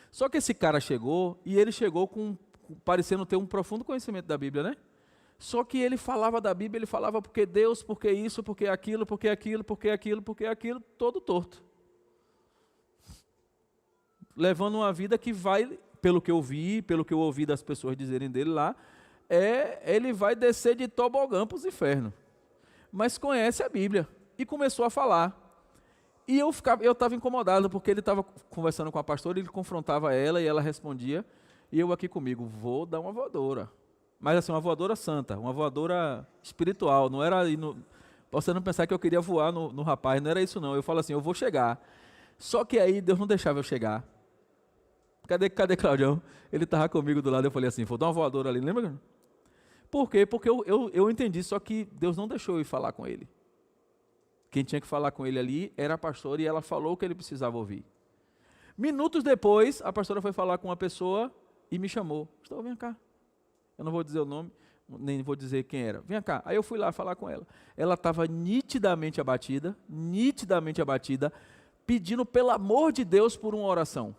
Só que esse cara chegou, e ele chegou parecendo ter um profundo conhecimento da Bíblia, né? Só que ele falava da Bíblia, ele falava porque Deus, porque isso, porque aquilo, porque aquilo, porque aquilo, porque aquilo, todo torto. Levando uma vida que vai, pelo que eu vi, pelo que eu ouvi das pessoas dizerem dele lá, ele vai descer de tobogã para os infernos. Mas conhece a Bíblia. E começou a falar. E eu estava incomodado, porque ele estava conversando com a pastora, ele confrontava ela e ela respondia. E eu aqui comigo, vou dar uma voadora. Mas assim, uma voadora santa, uma voadora espiritual. Não era, você não pensar que eu queria voar no rapaz, não era isso não. Eu falo assim, eu vou chegar. Só que aí Deus não deixava eu chegar. Cadê Claudião? Ele estava comigo do lado, eu falei assim, vou dar uma voadora ali, lembra? Por quê? Porque eu entendi, só que Deus não deixou eu ir falar com ele. Quem tinha que falar com ele ali era a pastora e ela falou o que ele precisava ouvir. Minutos depois, a pastora foi falar com uma pessoa e me chamou. Pastor, vem cá. Eu não vou dizer o nome, nem vou dizer quem era. Vem cá. Aí eu fui lá falar com ela. Ela estava nitidamente abatida, pedindo pelo amor de Deus por uma oração.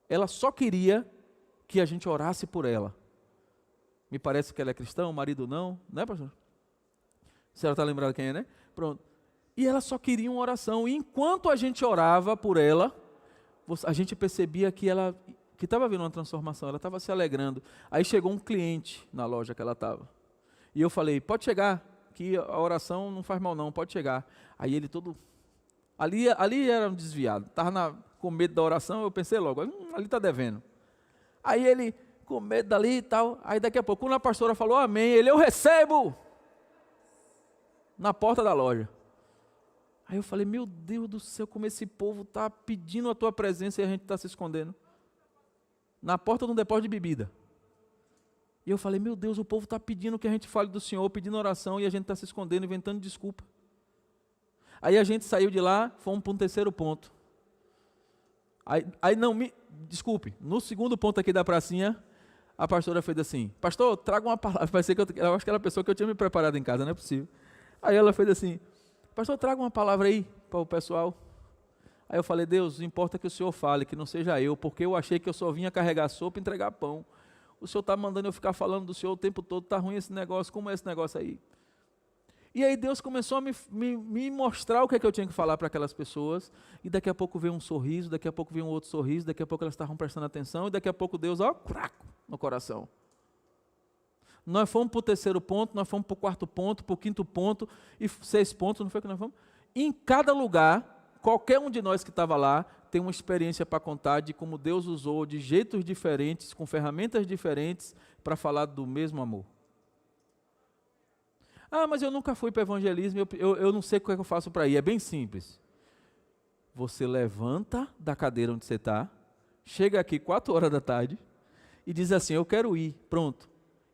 Ela só queria que a gente orasse por ela. Me parece que ela é cristã, o marido não, né, pastor? A senhora está lembrada quem é, né? Pronto. E ela só queria uma oração. E enquanto a gente orava por ela, a gente percebia que ela estava vendo uma transformação, ela estava se alegrando. Aí chegou um cliente na loja que ela estava. E eu falei, pode chegar, que a oração não faz mal não, pode chegar. Aí ele todo... Ali era um desviado, estava com medo da oração, eu pensei logo, ali está devendo. Aí ele, com medo dali e tal, aí daqui a pouco, quando a pastora falou amém, ele, eu recebo! Na porta da loja. Aí eu falei, meu Deus do céu, como esse povo está pedindo a tua presença e a gente está se escondendo. Na porta de um depósito de bebida. E eu falei, meu Deus, o povo está pedindo que a gente fale do Senhor, pedindo oração e a gente está se escondendo, inventando desculpa. Aí a gente saiu de lá, fomos para um terceiro ponto. Desculpe, no segundo ponto aqui da pracinha, a pastora fez assim, pastor, traga uma palavra. Parecia que eu acho que era a pessoa que eu tinha me preparado em casa, não é possível. Aí ela fez assim, pastor, traga uma palavra aí para o pessoal. Aí eu falei, Deus, importa que o Senhor fale, que não seja eu, porque eu achei que eu só vinha carregar sopa e entregar pão. O Senhor está mandando eu ficar falando do Senhor o tempo todo, está ruim esse negócio, como é esse negócio aí? E aí Deus começou a me mostrar o que é que eu tinha que falar para aquelas pessoas, e daqui a pouco veio um sorriso, daqui a pouco veio um outro sorriso, daqui a pouco elas estavam prestando atenção, e daqui a pouco Deus, craco, no coração. Nós fomos para o terceiro ponto, nós fomos para o quarto ponto, para o quinto ponto, e 6 pontos, não foi que nós fomos? Em cada lugar, qualquer um de nós que estava lá, tem uma experiência para contar de como Deus usou de jeitos diferentes, com ferramentas diferentes, para falar do mesmo amor. Ah, mas eu nunca fui para evangelismo, eu não sei o que é que eu faço para ir. É bem simples. Você levanta da cadeira onde você está, chega aqui 4 horas da tarde e diz assim, eu quero ir, pronto.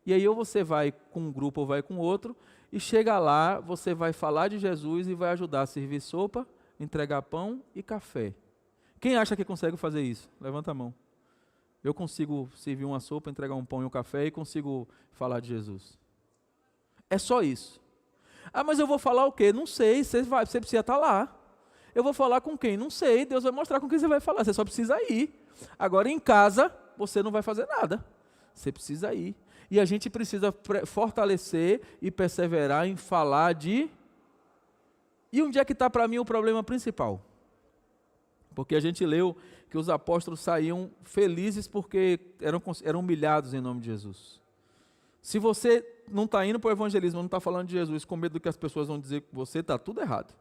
E aí ou você vai com um grupo ou vai com outro, e chega lá, você vai falar de Jesus e vai ajudar a servir sopa, entregar pão e café. Quem acha que consegue fazer isso? Levanta a mão. Eu consigo servir uma sopa, entregar um pão e um café e consigo falar de Jesus. É só isso. Ah, mas eu vou falar o quê? Não sei, você precisa estar lá. Eu vou falar com quem? Não sei, Deus vai mostrar com quem você vai falar, você só precisa ir. Agora em casa, você não vai fazer nada. Você precisa ir. E a gente precisa fortalecer e perseverar em falar de... E onde é que está para mim o problema principal? Porque a gente leu que os apóstolos saíam felizes porque eram humilhados em nome de Jesus. Se você não está indo para o evangelismo, não está falando de Jesus, com medo do que as pessoas vão dizer que você, está tudo errado.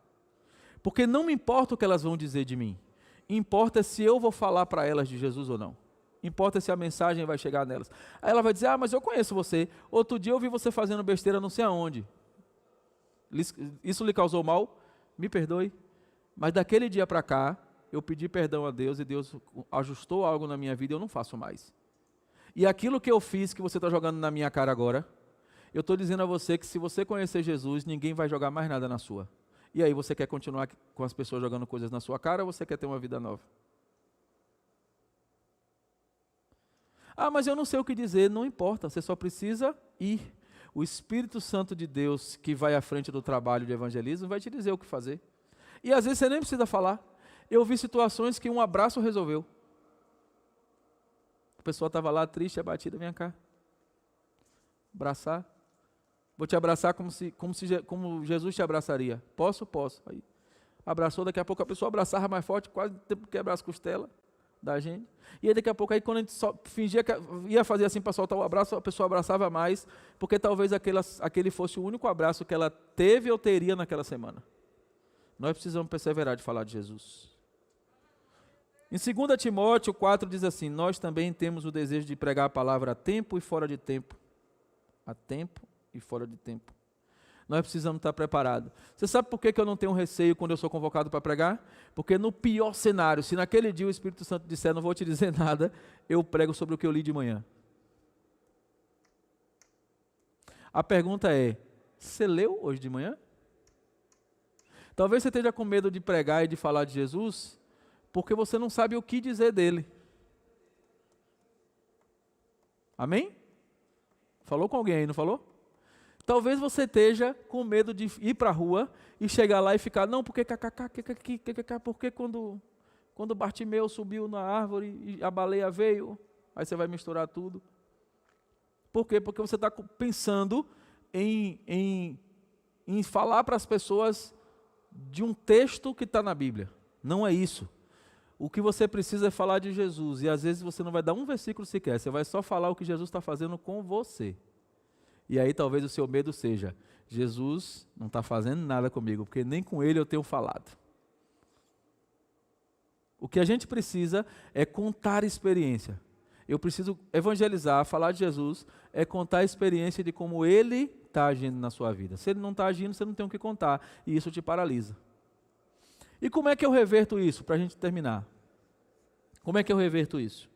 Porque não me importa o que elas vão dizer de mim. Importa se eu vou falar para elas de Jesus ou não. Importa se a mensagem vai chegar nelas. Aí ela vai dizer, mas eu conheço você. Outro dia eu vi você fazendo besteira não sei aonde. Isso lhe causou mal? Me perdoe. Mas daquele dia para cá, eu pedi perdão a Deus e Deus ajustou algo na minha vida e eu não faço mais. E aquilo que eu fiz, que você está jogando na minha cara agora, eu estou dizendo a você que se você conhecer Jesus, ninguém vai jogar mais nada na sua. E aí, você quer continuar com as pessoas jogando coisas na sua cara ou você quer ter uma vida nova? Ah, mas eu não sei o que dizer. Não importa, você só precisa ir. O Espírito Santo de Deus, que vai à frente do trabalho de evangelismo, vai te dizer o que fazer. E às vezes você nem precisa falar. Eu vi situações que um abraço resolveu. A pessoa estava lá triste, abatida, vem cá. Abraçar? Vou te abraçar como Jesus te abraçaria. Posso? Posso. Aí, abraçou, daqui a pouco a pessoa abraçava mais forte, quase o tempo que quebrar as costelas da gente. E aí daqui a pouco, aí, quando a gente fingia que ia fazer assim para soltar o abraço, a pessoa abraçava mais, porque talvez aquele fosse o único abraço que ela teve ou teria naquela semana. Nós precisamos perseverar de falar de Jesus. Em 2 Timóteo 4 diz assim, nós também temos o desejo de pregar a palavra a tempo e fora de tempo. A tempo e fora de tempo. Nós precisamos estar preparados. Você sabe por que eu não tenho receio quando eu sou convocado para pregar? Porque no pior cenário, se naquele dia o Espírito Santo disser, não vou te dizer nada, eu prego sobre o que eu li de manhã. A pergunta é, você leu hoje de manhã? Talvez você esteja com medo de pregar e de falar de Jesus, porque você não sabe o que dizer dele. Amém? Falou com alguém aí, não falou? Talvez você esteja com medo de ir para a rua e chegar lá e ficar, não, porque quando Bartimeu subiu na árvore e a baleia veio, aí você vai misturar tudo. Por quê? Porque você está pensando em falar para as pessoas de um texto que está na Bíblia. Não é isso. O que você precisa é falar de Jesus, e às vezes você não vai dar um versículo sequer, você vai só falar o que Jesus está fazendo com você. E aí talvez o seu medo seja, Jesus não está fazendo nada comigo, porque nem com ele eu tenho falado. O que a gente precisa é contar experiência. Eu preciso evangelizar, falar de Jesus, é contar a experiência de como ele está agindo na sua vida. Se ele não está agindo, você não tem o que contar, e isso te paralisa. E como é que eu reverto isso, para a gente terminar? Como é que eu reverto isso?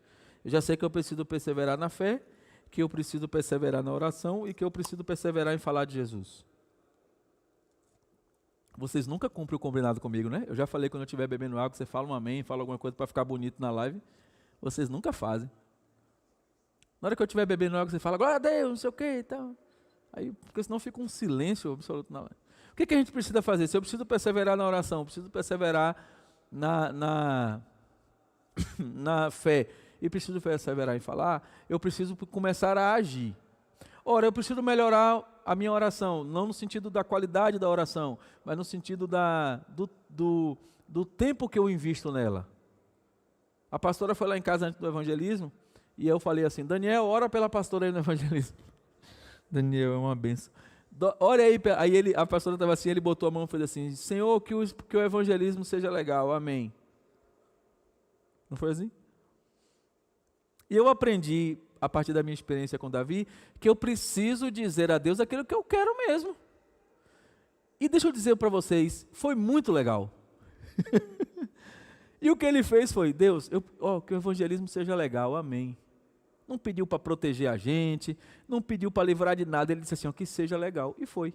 Eu já sei que eu preciso perseverar na fé, que eu preciso perseverar na oração e que eu preciso perseverar em falar de Jesus. Vocês nunca cumprem o combinado comigo, né? Eu já falei quando eu estiver bebendo água, você fala um amém, fala alguma coisa para ficar bonito na live. Vocês nunca fazem. Na hora que eu estiver bebendo água, você fala, glória a Deus, não sei o que e tal. Aí, porque senão fica um silêncio absoluto na live. O que a gente precisa fazer? Se eu preciso perseverar na oração, eu preciso perseverar na fé, e preciso perseverar em falar, eu preciso começar a agir. Ora, eu preciso melhorar a minha oração, não no sentido da qualidade da oração, mas no sentido do tempo que eu invisto nela. A pastora foi lá em casa antes do evangelismo, e eu falei assim, Daniel, ora pela pastora aí no evangelismo. Daniel é uma benção. Ora aí, a pastora estava assim, ele botou a mão e fez assim, Senhor, que o evangelismo seja legal, amém. Não foi assim? E eu aprendi, a partir da minha experiência com Davi, que eu preciso dizer a Deus aquilo que eu quero mesmo. E deixa eu dizer para vocês, foi muito legal. E o que ele fez foi, Deus, que o evangelismo seja legal, amém. Não pediu para proteger a gente, não pediu para livrar de nada, ele disse assim, que seja legal, e foi.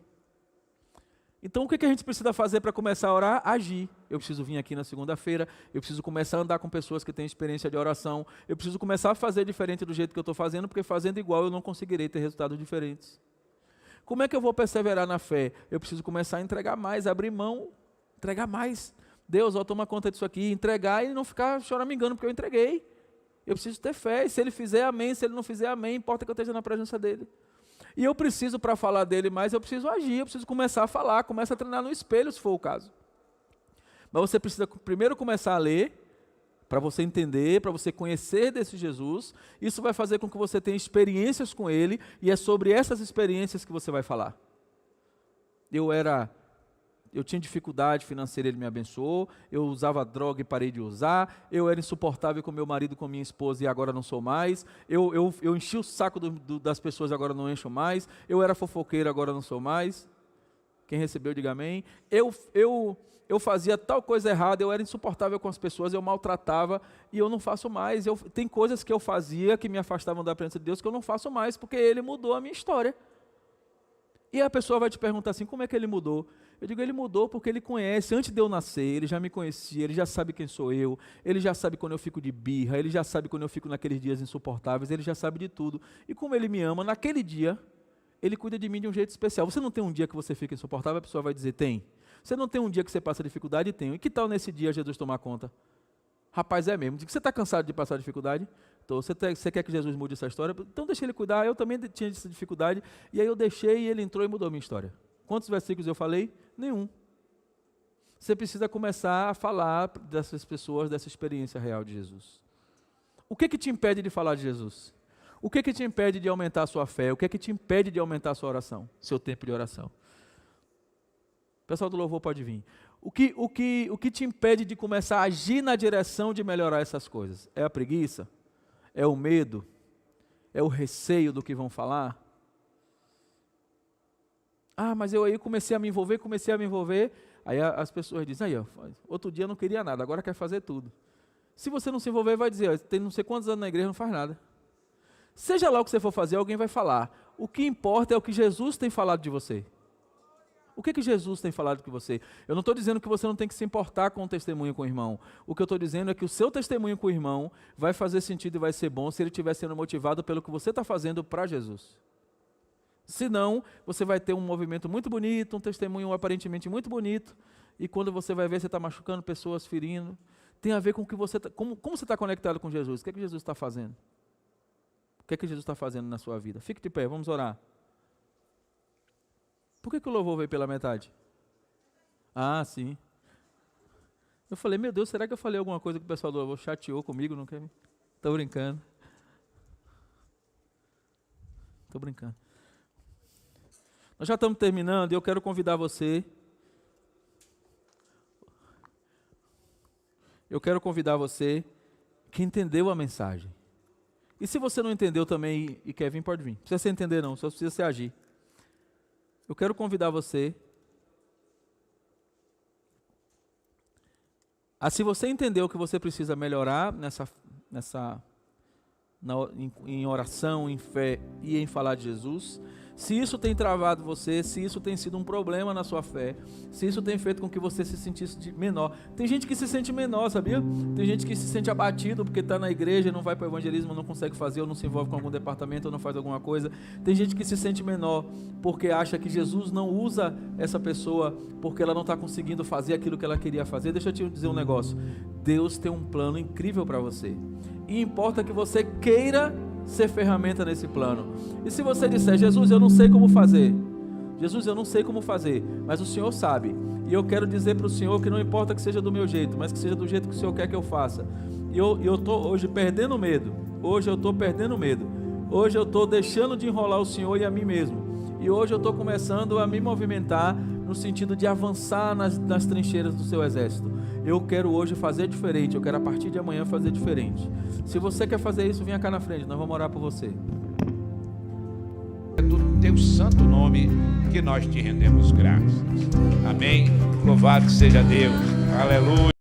Então o que a gente precisa fazer para começar a orar? Agir. Eu preciso vir aqui na segunda-feira, eu preciso começar a andar com pessoas que têm experiência de oração, eu preciso começar a fazer diferente do jeito que eu estou fazendo, porque fazendo igual eu não conseguirei ter resultados diferentes. Como é que eu vou perseverar na fé? Eu preciso começar a entregar mais, abrir mão, entregar mais. Deus, toma conta disso aqui, entregar e não ficar choramingando porque eu entreguei. Eu preciso ter fé, e se ele fizer, amém, se ele não fizer, amém, importa que eu esteja na presença dele. E eu preciso, para falar dele mais, eu preciso agir, eu preciso começar a falar, começa a treinar no espelho, se for o caso. Mas você precisa primeiro começar a ler, para você entender, para você conhecer desse Jesus. Isso vai fazer com que você tenha experiências com ele, e é sobre essas experiências que você vai falar. Eu tinha dificuldade financeira, ele me abençoou, eu usava droga e parei de usar, eu era insuportável com meu marido, com minha esposa e agora não sou mais, eu enchi o saco das pessoas, agora não encho mais, eu era fofoqueiro, agora não sou mais. Quem recebeu, diga amém. Eu fazia tal coisa errada, eu era insuportável com as pessoas, eu maltratava e eu não faço mais. Tem coisas que eu fazia que me afastavam da presença de Deus que eu não faço mais, porque ele mudou a minha história. E a pessoa vai te perguntar assim, como é que ele mudou? Eu digo, ele mudou porque ele conhece, antes de eu nascer, ele já me conhecia, ele já sabe quem sou eu, ele já sabe quando eu fico de birra, ele já sabe quando eu fico naqueles dias insuportáveis, ele já sabe de tudo. E como ele me ama, naquele dia, ele cuida de mim de um jeito especial. Você não tem um dia que você fica insuportável, a pessoa vai dizer, tem. Você não tem um dia que você passa dificuldade? Tem. E que tal nesse dia Jesus tomar conta? Rapaz, é mesmo. Você está cansado de passar dificuldade? Então, você quer que Jesus mude essa história? Então deixa ele cuidar. Eu também tinha essa dificuldade. E aí eu deixei e ele entrou e mudou a minha história. Quantos versículos eu falei? Nenhum. Você precisa começar a falar dessas pessoas, dessa experiência real de Jesus. O que te impede de falar de Jesus? O que te impede de aumentar a sua fé? O que te impede de aumentar a sua oração? Seu tempo de oração? O pessoal do louvor pode vir. O que te impede de começar a agir na direção de melhorar essas coisas? É a preguiça? É o medo? É o receio do que vão falar? Ah, mas eu aí comecei a me envolver. Aí as pessoas dizem, aí, ó, outro dia não queria nada, agora quer fazer tudo. Se você não se envolver, vai dizer, ó, tem não sei quantos anos na igreja, não faz nada. Seja lá o que você for fazer, alguém vai falar. O que importa é o que Jesus tem falado de você. O que Jesus tem falado com você? Eu não estou dizendo que você não tem que se importar com o testemunho com o irmão. O que eu estou dizendo é que o seu testemunho com o irmão vai fazer sentido e vai ser bom se ele estiver sendo motivado pelo que você está fazendo para Jesus. Senão, você vai ter um movimento muito bonito, um testemunho aparentemente muito bonito, e quando você vai ver, você está machucando pessoas, ferindo. Tem a ver com o que você como você está conectado com Jesus. O que Jesus está fazendo? O que Jesus está fazendo na sua vida? Fique de pé, vamos orar. Por que o louvor veio pela metade? Ah, sim. Eu falei, meu Deus, será que eu falei alguma coisa que o pessoal do louvor chateou comigo? Não quer? Estou brincando. Estou brincando. Nós já estamos terminando e eu quero convidar você. Eu quero convidar você que entendeu a mensagem. E se você não entendeu também e quer vir, pode vir. Não precisa você entender não, só precisa você agir. Eu quero convidar você a, se você entendeu que você precisa melhorar em oração, em fé e em falar de Jesus, se isso tem travado você, se isso tem sido um problema na sua fé, se isso tem feito com que você se sentisse menor. Tem gente que se sente menor, sabia? Tem gente que se sente abatido porque está na igreja, não vai para o evangelismo, não consegue fazer, ou não se envolve com algum departamento, ou não faz alguma coisa. Tem gente que se sente menor porque acha que Jesus não usa essa pessoa porque ela não está conseguindo fazer aquilo que ela queria fazer. Deixa eu te dizer um negócio. Deus tem um plano incrível para você. E importa que você queira ser ferramenta nesse plano. E se você disser, Jesus, eu não sei como fazer. Jesus, eu não sei como fazer, mas o Senhor sabe. E eu quero dizer para o Senhor que não importa que seja do meu jeito, mas que seja do jeito que o Senhor quer que eu faça. E eu estou hoje perdendo medo. Hoje eu estou perdendo medo. Hoje eu estou deixando de enrolar o Senhor e a mim mesmo. E hoje eu estou começando a me movimentar no sentido de avançar nas trincheiras do seu exército. Eu quero hoje fazer diferente, eu quero a partir de amanhã fazer diferente. Se você quer fazer isso, venha cá na frente, nós vamos orar por você. É do teu santo nome que nós te rendemos graças. Amém. Louvado seja Deus. Aleluia.